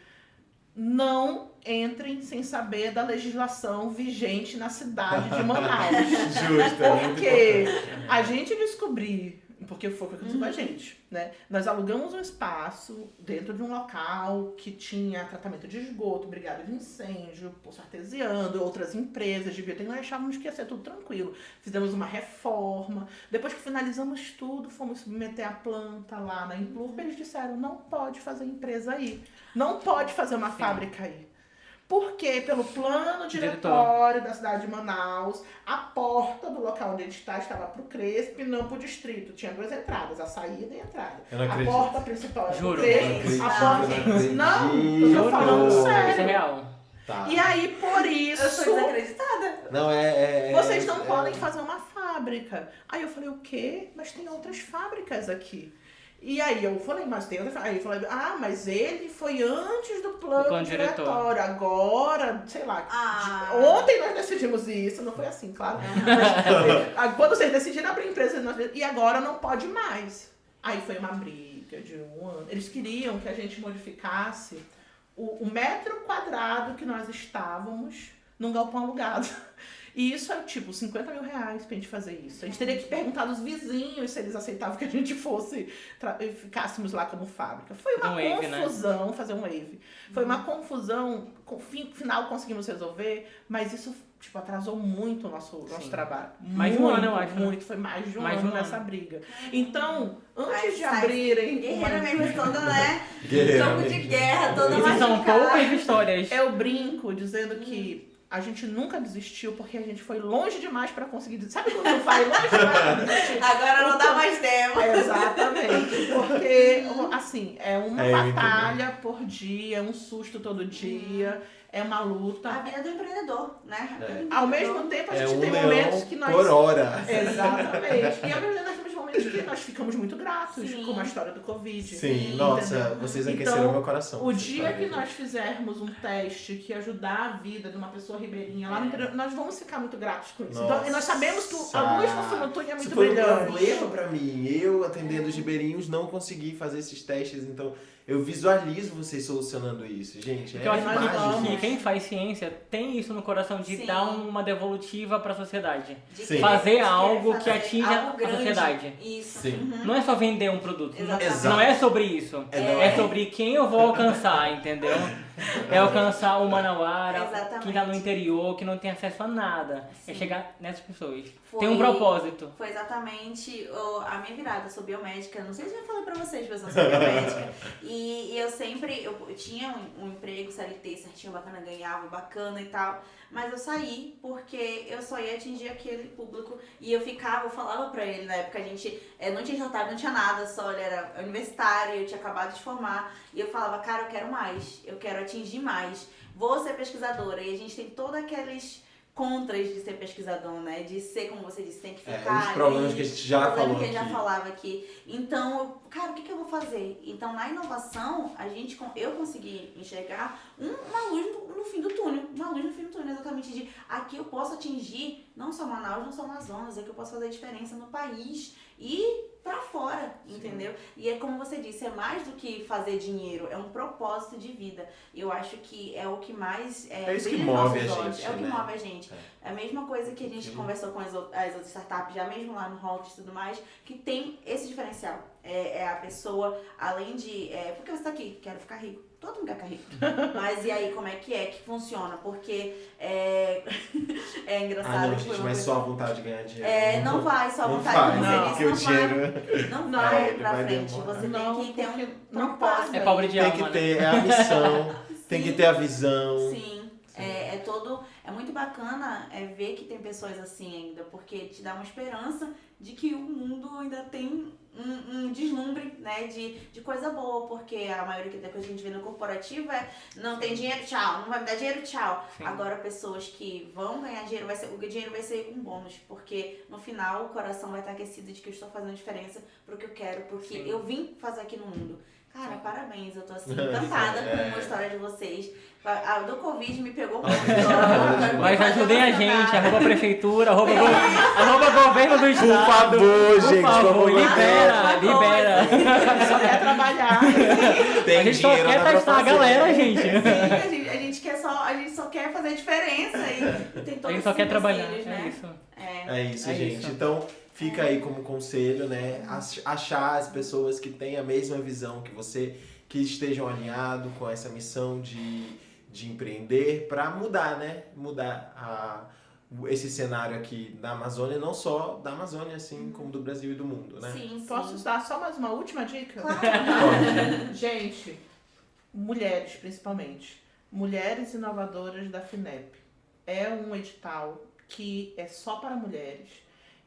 não entrem sem saber da legislação vigente na cidade de Manaus. Justo, é muito Porque importante. a gente descobrir Porque foi o que aconteceu com a gente, né? Nós alugamos um espaço dentro de um local que tinha tratamento de esgoto, brigada de incêndio, poço artesiano, outras empresas de biotecnologia. Nós achávamos que ia ser tudo tranquilo. Fizemos uma reforma. Depois que finalizamos tudo, fomos submeter a planta lá na Implurb. Eles disseram, não pode fazer empresa aí. Não pode fazer uma fábrica aí. Porque, pelo plano diretório da cidade de Manaus, a porta do local onde a gente estava para o Cresp e não para o distrito. Tinha 2 entradas, a saída e a entrada. Eu não A acredito. porta principal era Juro. pro Cresp, a porta... Não, eu Juro. tô falando Isso é sério. real. Tá. E aí, por Eu sou isso, desacreditada. Não, vocês não podem fazer uma fábrica. Aí eu falei, o quê? Mas tem outras fábricas aqui. E aí eu falei, mas tem outra fábrica. Aí eu falei, mas ele foi antes do plano diretório. Agora, sei lá. Ontem nós decidimos isso. Não foi assim, claro. Mas, quando vocês decidiram abrir empresa, e agora não pode mais. Aí foi uma briga de 1 ano. Eles queriam que a gente modificasse o metro quadrado que nós estávamos num galpão alugado. E isso é tipo 50 mil reais pra gente fazer isso. A gente teria que perguntar dos vizinhos se eles aceitavam que a gente ficássemos lá como fábrica. Foi uma confusão, né? Fazer um wave. Foi uma confusão, no final conseguimos resolver, mas isso tipo, atrasou muito o nosso trabalho. Mais de um ano, eu acho. Muito, foi mais de um ano nessa briga. Então, antes de Ai, abrirem... Guerreira mesmo toda, né? Guerreira Campo de mesmo. guerra, toda Isso são machucada. poucas histórias. Eu brinco dizendo que a gente nunca desistiu porque a gente foi longe demais pra conseguir desistir. Sabe quando eu falo longe demais pra desistir? Agora não dá mais tempo. Exatamente. Porque, assim, é uma É, eu batalha por dia, é um susto todo dia, é uma A luta. vida do empreendedor, né? Ao mesmo tempo, a É gente um tem leão momentos que nós... por hora. Exatamente. E ao mesmo tempo, nós temos momentos que nós ficamos muito gratos, Sim. como a história do Covid. Sim, nossa, entendeu? vocês Então, aqueceram meu coração. O essa dia história. que nós fizermos um teste que ajudar a vida de uma pessoa ribeirinha lá no interior, nós vamos ficar muito gratos com isso. Então, e nós sabemos que a luz no fundo do túnel é Isso muito foi um brilhante. problema pra mim. Eu, atendendo os ribeirinhos, não consegui fazer esses testes. Então, eu visualizo vocês solucionando isso. Gente, Porque eu acho mágico. que quem faz ciência tem isso no coração de Sim. dar uma devolutiva para a sociedade. De Sim. Fazer de algo fazer que atinja algo a grande. sociedade. Isso. Sim. Uhum. Não é só vender um produto. Exatamente. Não é sobre isso. É sobre quem eu vou alcançar, entendeu? É alcançar o manauara, Exatamente. quem tá no interior, que não tem acesso a nada. Sim. É chegar nessas pessoas. Foi- Tem um propósito. Foi exatamente a minha virada. Eu sou biomédica. Não sei se eu já falei pra vocês, mas eu sou biomédica. E eu sempre... Eu tinha um emprego CLT certinho, bacana, ganhava bacana e tal. Mas eu saí porque eu só ia atingir aquele público. E eu falava pra ele, na época a gente não tinha jantar, não tinha nada. Só ele era universitário, eu tinha acabado de formar. E eu falava, cara, eu quero mais. Eu quero atingir mais. Vou ser pesquisadora. E a gente tem todos aqueles contras de ser pesquisador, né? De ser, como você disse, tem que ficar os problemas ali, que a gente já problema falou que a gente já aqui. falava aqui. Então, cara, o que eu vou fazer? Então, na inovação, eu consegui enxergar uma luz no fim do túnel. Uma luz no fim do túnel, exatamente de aqui eu posso atingir não só Manaus, não só Amazonas, aqui eu posso fazer diferença no país e pra fora, entendeu? E é como você disse, é mais do que fazer dinheiro, é um propósito de vida. E eu acho que é o que mais É isso que brilha nos move nossos a olhos. gente, É o que né? move a gente. É a mesma coisa que a gente conversou com as outras startups, já mesmo lá no Rocket e tudo mais, que tem esse diferencial. É a pessoa, além de... porque você tá aqui, quero ficar rico. Todo mundo quer ficar rico. Mas e aí, como é que funciona? Porque é engraçado. Não, que foi gente, uma mas coisa- só a vontade de ganhar dinheiro. não vai só a Não vontade faz, de não, porque o você disse, dinheiro não vai ele pra vai frente. demorar. Você Não, tem que ter porque um não propósito. passa. É pobre de tem alma, que né? ter a missão, tem que ter a visão. Sim. É muito bacana ver que tem pessoas assim ainda, porque te dá uma esperança de que o mundo ainda tem um deslumbre, né, de coisa boa, porque a maioria da coisa que a gente vê no corporativo não tem dinheiro, tchau, não vai me dar dinheiro, tchau. Sim. Agora pessoas que vão ganhar dinheiro, o dinheiro vai ser um bônus, porque no final o coração vai estar aquecido de que eu estou fazendo diferença pro que eu quero, porque Sim. eu vim fazer aqui no mundo. Cara, Sim. parabéns, eu tô assim encantada com a história de vocês. A do Covid me pegou muito. Mas ajudem a gente, arroba prefeitura, arroba governo do Por estado. favor, gente, Por favor, libera. Só quer trabalhar. Tem A gente só dinheiro, quer dá pra testar a fazer. galera, gente. Sim, a gente só quer fazer diferença e tem A todos gente só os quer trabalhar, empecilhos, é né? isso. É isso, É gente. isso. Então, fica aí como conselho, né? Achar as pessoas que têm a mesma visão que você, que estejam alinhados com essa missão de empreender para mudar, né? Mudar esse cenário aqui da Amazônia, não só da Amazônia, assim como do Brasil e do mundo, né? Sim, sim. Posso dar só mais uma última dica? Claro. Gente, mulheres principalmente, mulheres inovadoras da FINEP. É um edital que é só para mulheres.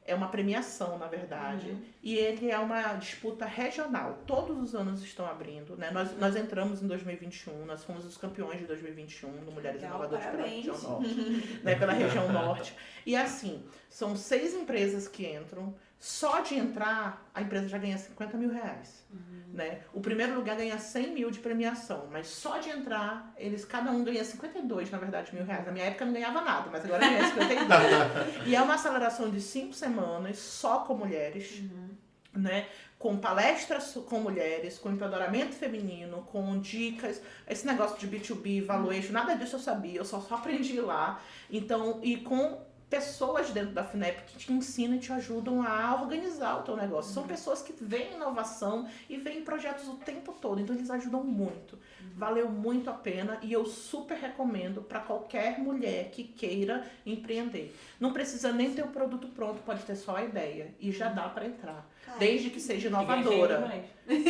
É uma premiação, na verdade, e ele é uma disputa regional. Todos os anos estão abrindo, né? Nós entramos em 2021, nós fomos os campeões de 2021 no Mulheres Legal, Inovadoras pela parabéns. região norte, né? Pela região norte. E assim, são 6 empresas que entram. Só de entrar, a empresa já ganha 50 mil reais. Né? O primeiro lugar ganha 100 mil de premiação, mas só de entrar, cada um ganha 52, na verdade, mil reais. Na minha época eu não ganhava nada, mas agora ganha 52. E é uma aceleração de 5 semanas, só com mulheres, né? Com palestras com mulheres, com empoderamento feminino, com dicas, esse negócio de B2B, valuation, nada disso eu sabia, eu só aprendi lá. Então, e com pessoas dentro da FINEP que te ensinam e te ajudam a organizar o teu negócio. São pessoas que veem inovação e veem projetos o tempo todo, então eles ajudam muito. Valeu muito a pena e eu super recomendo para qualquer mulher que queira empreender. Não precisa nem ter o produto pronto, pode ter só a ideia e já dá para entrar. Desde que seja inovadora. Né? E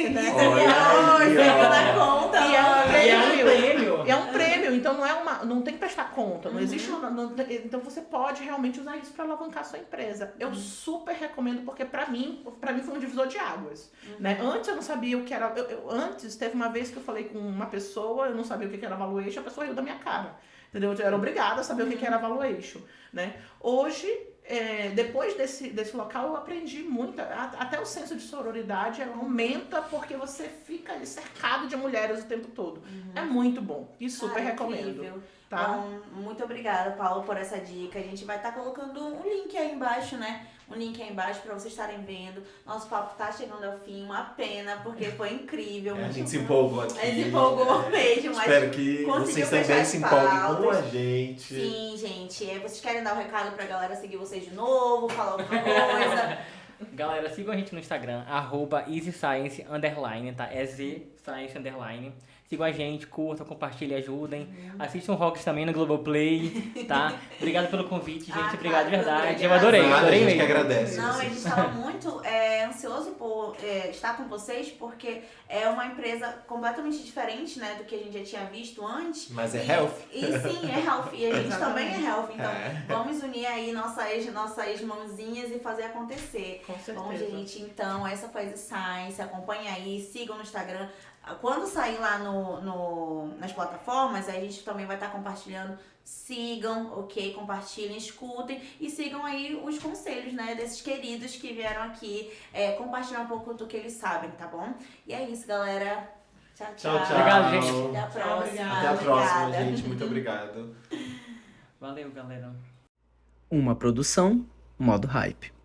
é um prêmio, então não tem que prestar conta, não existe então você pode realmente usar isso para alavancar a sua empresa. Eu super recomendo porque para mim foi um divisor de águas, né? Antes eu não sabia o que era, antes teve uma vez que eu falei com uma pessoa, eu não sabia o que era valuation, a pessoa riu da minha cara. Entendeu? Eu era obrigada a saber o que era valuation, né? Hoje, depois desse local, eu aprendi muito. Até o senso de sororidade aumenta porque você fica ali cercado de mulheres o tempo todo. É muito bom e super recomendo. Incrível. Tá? Bom, muito obrigada, Paulo, por essa dica. A gente vai estar colocando um link aí embaixo, né? Um link aí embaixo para vocês estarem vendo. Nosso papo tá chegando ao fim, uma pena, porque foi incrível. A gente se empolgou aqui. A gente se empolgou mesmo, mas espero que vocês também se empolguem com a gente. Sim, gente. Vocês querem dar um recado pra galera seguir vocês de novo, falar alguma coisa? Galera, sigam a gente no Instagram, @easyscience_, tá? É Z-Science_. Sigam a gente, curtam, compartilhem, ajudem. Assistam Rocks também no Globoplay, tá? Obrigado pelo convite, gente. Obrigado de verdade. Eu adorei, Nada, adorei a gente mesmo. que agradece. Não, a gente estava muito ansioso por estar com vocês, porque é uma empresa completamente diferente, né, do que a gente já tinha visto antes. Mas é health. E sim, é health. E a gente também é health. Então, vamos unir aí nossas mãozinhas e fazer acontecer. Com certeza. Bom, gente, então, essa foi a Science. Acompanhe aí, sigam no Instagram. Quando sair lá nas plataformas, a gente também vai estar compartilhando. Sigam, ok? Compartilhem, escutem e sigam aí os conselhos, né, desses queridos que vieram aqui compartilhar um pouco do que eles sabem, tá bom? E é isso, galera. Tchau, tchau. Tchau, tchau. Obrigado, gente. Até a próxima. Até a próxima, Obrigada. gente. Muito obrigado. Valeu, galera. Uma produção, modo hype.